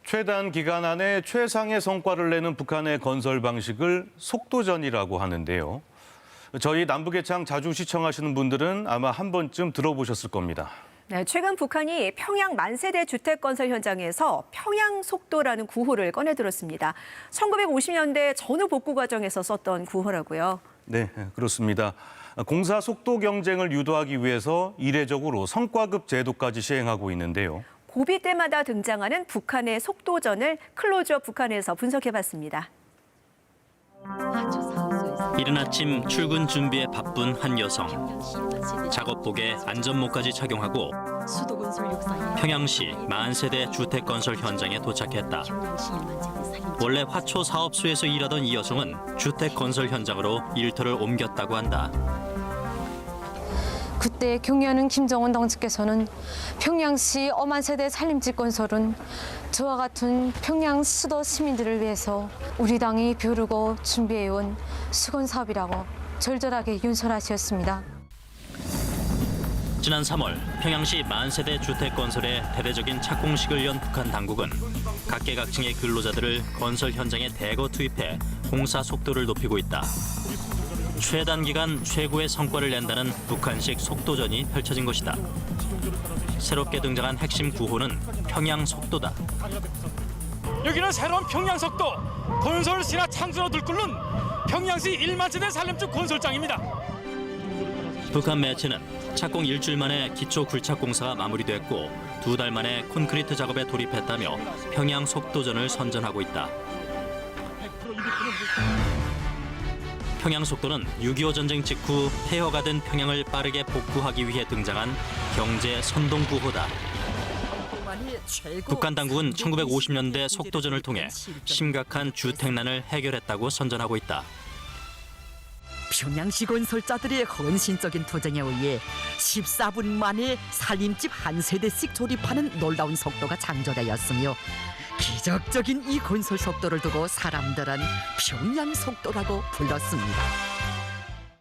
최단 기간 안에 최상의 성과를 내는 북한의 건설 방식을 속도전이라고 하는데요. 저희 남북예창 자주 시청하시는 분들은 아마 한 번쯤 들어보셨을 겁니다. 네, 최근 북한이 평양 만세대 주택 건설 현장에서 평양 속도라는 구호를 꺼내들었습니다. 1950년대 전후 복구 과정에서 썼던 구호라고요. 네, 그렇습니다. 공사 속도 경쟁을 유도하기 위해서 이례적으로 성과급 제도까지 시행하고 있는데요. 고비 때마다 등장하는 북한의 속도전을 클로즈업 북한에서 분석해봤습니다. 이른 아침 출근 준비에 바쁜 한 여성. 작업복에 안전모까지 착용하고 평양시 만세대 주택 건설 현장에 도착했다. 원래 화초 사업소에서 일하던 이 여성은 주택 건설 현장으로 일터를 옮겼다고 한다. 그때 경의하는 김정은 당직께서는 평양시 어만세대 산림집 건설은 저와 같은 평양 수도 시민들을 위해서 우리 당이 벼르고 준비해온 수건 사업이라고 절절하게 윤설하셨습니다. 지난 3월 평양시 만세대 주택 건설의 대대적인 착공식을 연 북한 당국은 각계각층의 근로자들을 건설 현장에 대거 투입해 공사 속도를 높이고 있다. 최단 기간 최고의 성과를 낸다는 북한식 속도전이 펼쳐진 것이다. 새롭게 등장한 핵심 구호는 평양 속도다. 여기는 새로운 평양 속도, 건설 신화 창조로 들끓는 평양시 1만 세대 산림집 건설장입니다. 북한 매체는 착공 일주일 만에 기초 굴착 공사가 마무리됐고 2달 만에 콘크리트 작업에 돌입했다며 평양 속도전을 선전하고 있다. 평양 속도는 6.25 전쟁 직후 폐허가 된 평양을 빠르게 복구하기 위해 등장한 경제 선동 구호다. 북한 당국은 1950년대 속도전을 통해 심각한 주택난을 해결했다고 선전하고 있다. 평양시 건설자들의 헌신적인 투쟁에 의해 14분 만에 살림집 한 세대씩 조립하는 놀라운 속도가 창조되었으며 기적적인 이 건설 속도를 두고 사람들은 평양 속도라고 불렀습니다.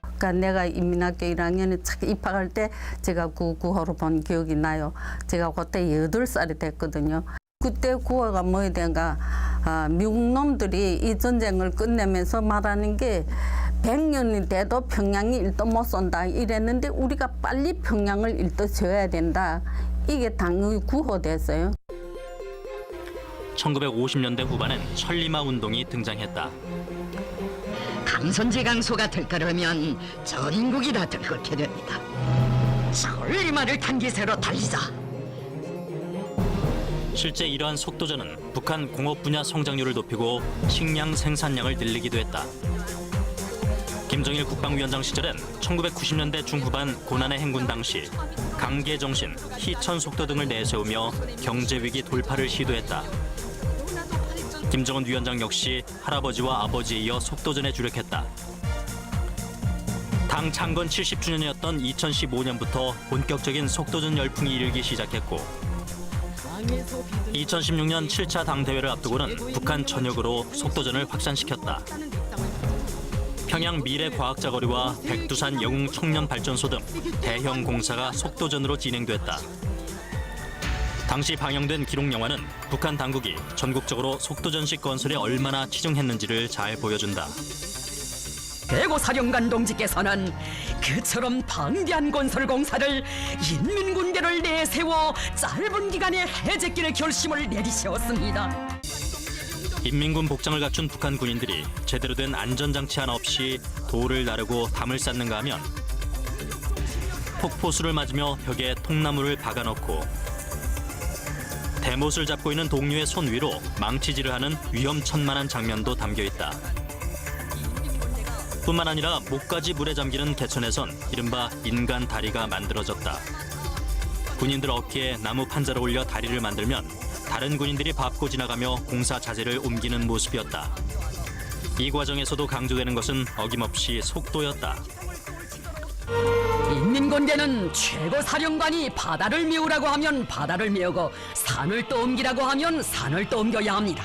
그러니까 내가 인민학교 1학년에 딱 입학할 때 제가 그 구호를 본 기억이 나요. 제가 그때 8살이 됐거든요. 그때 구호가 뭐였던가 미국 놈들이 이 전쟁을 끝내면서 말하는 게 100년이 돼도 평양이 일도 못 쏜다 이랬는데 우리가 빨리 평양을 일도 지어야 된다. 이게 당의 구호됐어요. 1950년대 후반엔 천리마 운동이 등장했다. 강선제 강소가 들끓으면 전국이 다 들끓게 됩니다. 천리마를 단기세로 달리자. 실제 이러한 속도전은 북한 공업 분야 성장률을 높이고 식량 생산량을 늘리기도 했다. 김정일 국방위원장 시절엔 1990년대 중후반 고난의 행군 당시 강계정신, 희천 속도 등을 내세우며 경제 위기 돌파를 시도했다. 김정은 위원장 역시 할아버지와 아버지에 이어 속도전에 주력했다. 당 창건 70주년이었던 2015년부터 본격적인 속도전 열풍이 일기 시작했고 2016년 7차 당대회를 앞두고는 북한 전역으로 속도전을 확산시켰다. 평양 미래과학자 거리와 백두산 영웅 청년발전소 등 대형 공사가 속도전으로 진행됐다. 당시 방영된 기록 영화는 북한 당국이 전국적으로 속도전식 건설에 얼마나 치중했는지를 잘 보여준다. 대고사령관 동지께서는 그처럼 방대한 건설 공사를 인민군대를 내세워 짧은 기간에 해제기를 결심을 내리셨습니다. 인민군 복장을 갖춘 북한 군인들이 제대로 된 안전장치 하나 없이 돌을 나르고 담을 쌓는가 하면 폭포수를 맞으며 벽에 통나무를 박아넣고 대못을 잡고 있는 동료의 손 위로 망치질을 하는 위험천만한 장면도 담겨있다. 뿐만 아니라 목까지 물에 잠기는 개천에선 이른바 인간 다리가 만들어졌다. 군인들 어깨에 나무 판자를 올려 다리를 만들면 다른 군인들이 밟고 지나가며 공사 자재를 옮기는 모습이었다. 이 과정에서도 강조되는 것은 어김없이 속도였다. 인민군대는 최고사령관이 바다를 메우라고 하면 바다를 메우고 산을 떠옮기라고 하면 산을 떠옮겨야 합니다.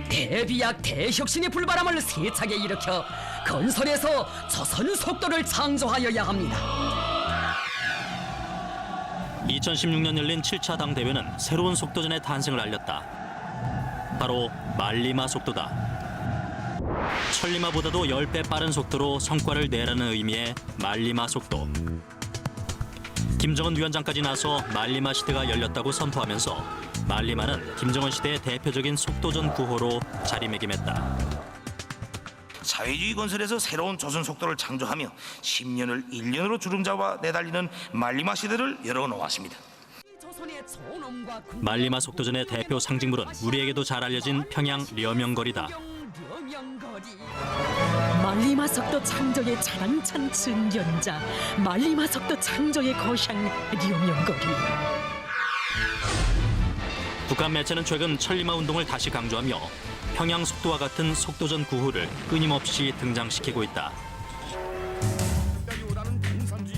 대비약 대혁신의 불바람을 세차게 일으켜 건설에서 저선 속도를 창조하여야 합니다. 2016년 열린 7차 당대회는 새로운 속도전의 탄생을 알렸다. 바로 말리마 속도다. 천리마보다도 10배 빠른 속도로 성과를 내라는 의미의 말리마 속도. 김정은 위원장까지 나서 말리마 시대가 열렸다고 선포하면서 말리마는 김정은 시대의 대표적인 속도전 구호로 자리매김했다. 사회주의 건설에서 새로운 조선 속도를 창조하며 10년을 1년으로 주름잡아 내달리는 말리마 시대를 열어놓았습니다. 말리마 속도전의 대표 상징물은 우리에게도 잘 알려진 평양 려명거리다. 말리마 속도 창조의 자랑찬 증견자, 말리마 속도 창조의 거향 려명거리. 북한 매체는 최근 천리마 운동을 다시 강조하며 평양 속도와 같은 속도전 구호를 끊임없이 등장시키고 있다.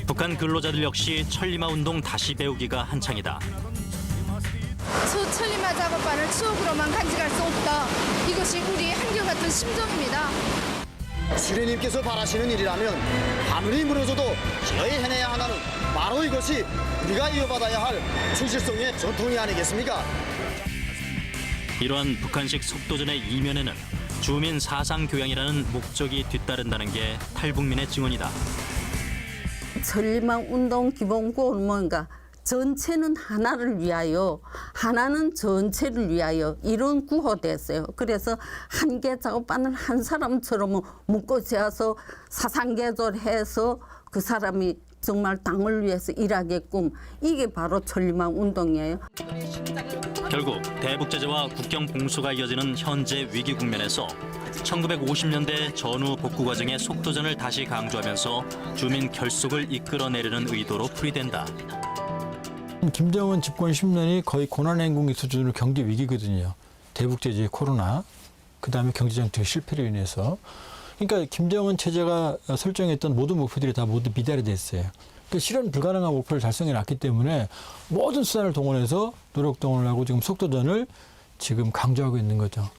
북한 근로자들 역시 천리마 운동 다시 배우기가 한창이다. 천리마 작업반을 추억으로만 간직할 수 없다. 이것이 우리의 한결같은 심정입니다. 수련님께서 바라시는 일이라면 하늘이 무너져도 기어이 해내야 하나는 바로 이것이 우리가 이어받아야 할 진실성의 전통이 아니겠습니까? 이러한 북한식 속도전의 이면에는 주민 사상 교양이라는 목적이 뒤따른다는 게 탈북민의 증언이다. 천리마 운동 기본구호는 뭔가 전체는 하나를 위하여, 하나는 전체를 위하여 이런 구호됐어요. 그래서 한 개 작업반을 한 사람처럼 묶어 세워서 사상개조해서 그 사람이 정말 당을 위해서 일하게끔, 이게 바로 천리마 운동이에요. 결국 대북제재와 국경 봉쇄가 이어지는 현재 위기 국면에서 1950년대 전후 복구 과정의 속도전을 다시 강조하면서 주민 결속을 이끌어내려는 의도로 풀이된다. 김정은 집권 10년이 거의 고난행군기 수준으로 경제 위기거든요. 대북제재, 코로나, 그다음에 경제정책 실패로 인해서. 그러니까 김정은 체제가 설정했던 모든 목표들이 다 모두 미달이 됐어요. 그러니까 실현 불가능한 목표를 달성해 놨기 때문에 모든 수단을 동원해서 노력 동원을 하고 지금 속도전을 지금 강조하고 있는 거죠.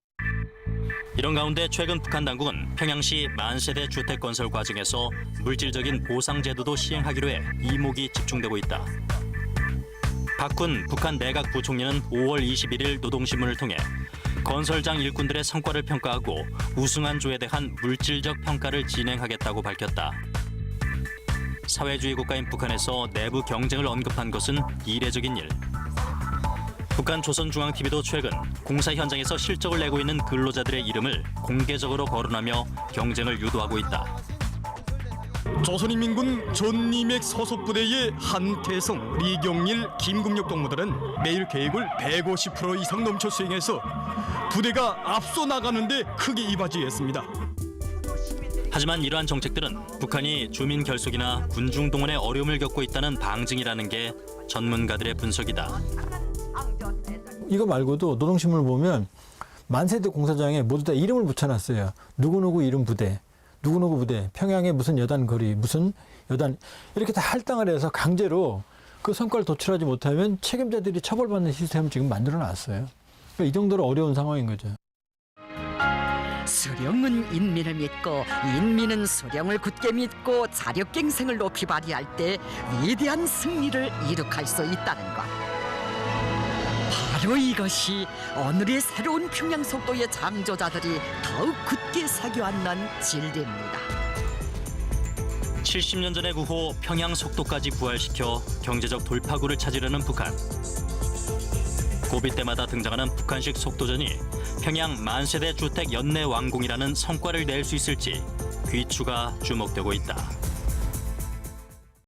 이런 가운데 최근 북한 당국은 평양시 만세대 주택 건설 과정에서 물질적인 보상 제도도 시행하기로 해 이목이 집중되고 있다. 박훈 북한 내각 부총리는 5월 21일 노동신문을 통해 건설장 일꾼들의 성과를 평가하고 우승한 조에 대한 물질적 평가를 진행하겠다고 밝혔다. 사회주의 국가인 북한에서 내부 경쟁을 언급한 것은 이례적인 일. 북한 조선중앙TV도 최근 공사 현장에서 실적을 내고 있는 근로자들의 이름을 공개적으로 거론하며 경쟁을 유도하고 있다. 조선인민군 전리맥 소속 부대의 한태성, 리경일, 김국력 동무들은 매일 계획을 150% 이상 넘쳐 수행해서 부대가 앞서 나가는데 크게 이바지했습니다. 하지만 이러한 정책들은 북한이 주민 결속이나 군중 동원에 어려움을 겪고 있다는 방증이라는 게 전문가들의 분석이다. 이거 말고도 노동신문을 보면 만세대 공사장에 모두 다 이름을 붙여놨어요. 누구누구 이름 부대, 누구누구 부대, 평양의 무슨 여단 거리, 무슨 여단, 이렇게 다 할당을 해서 강제로 그 성과를 도출하지 못하면 책임자들이 처벌받는 시스템을 지금 만들어놨어요. 그러니까 이 정도로 어려운 상황인 거죠. 수령은 인민을 믿고 인민은 수령을 굳게 믿고 자력갱생을 높이 발휘할 때 위대한 승리를 이룩할 수 있다는 것. 바로 이것이 오늘의 새로운 평양 속도의 창조자들이 더욱 굳게 새겨안는 진리입니다. 70년 전의 구호 평양 속도까지 부활시켜 경제적 돌파구를 찾으려는 북한. 고비 때마다 등장하는 북한식 속도전이 평양 만세대 주택 연내 완공이라는 성과를 낼 수 있을지 귀추가 주목되고 있다.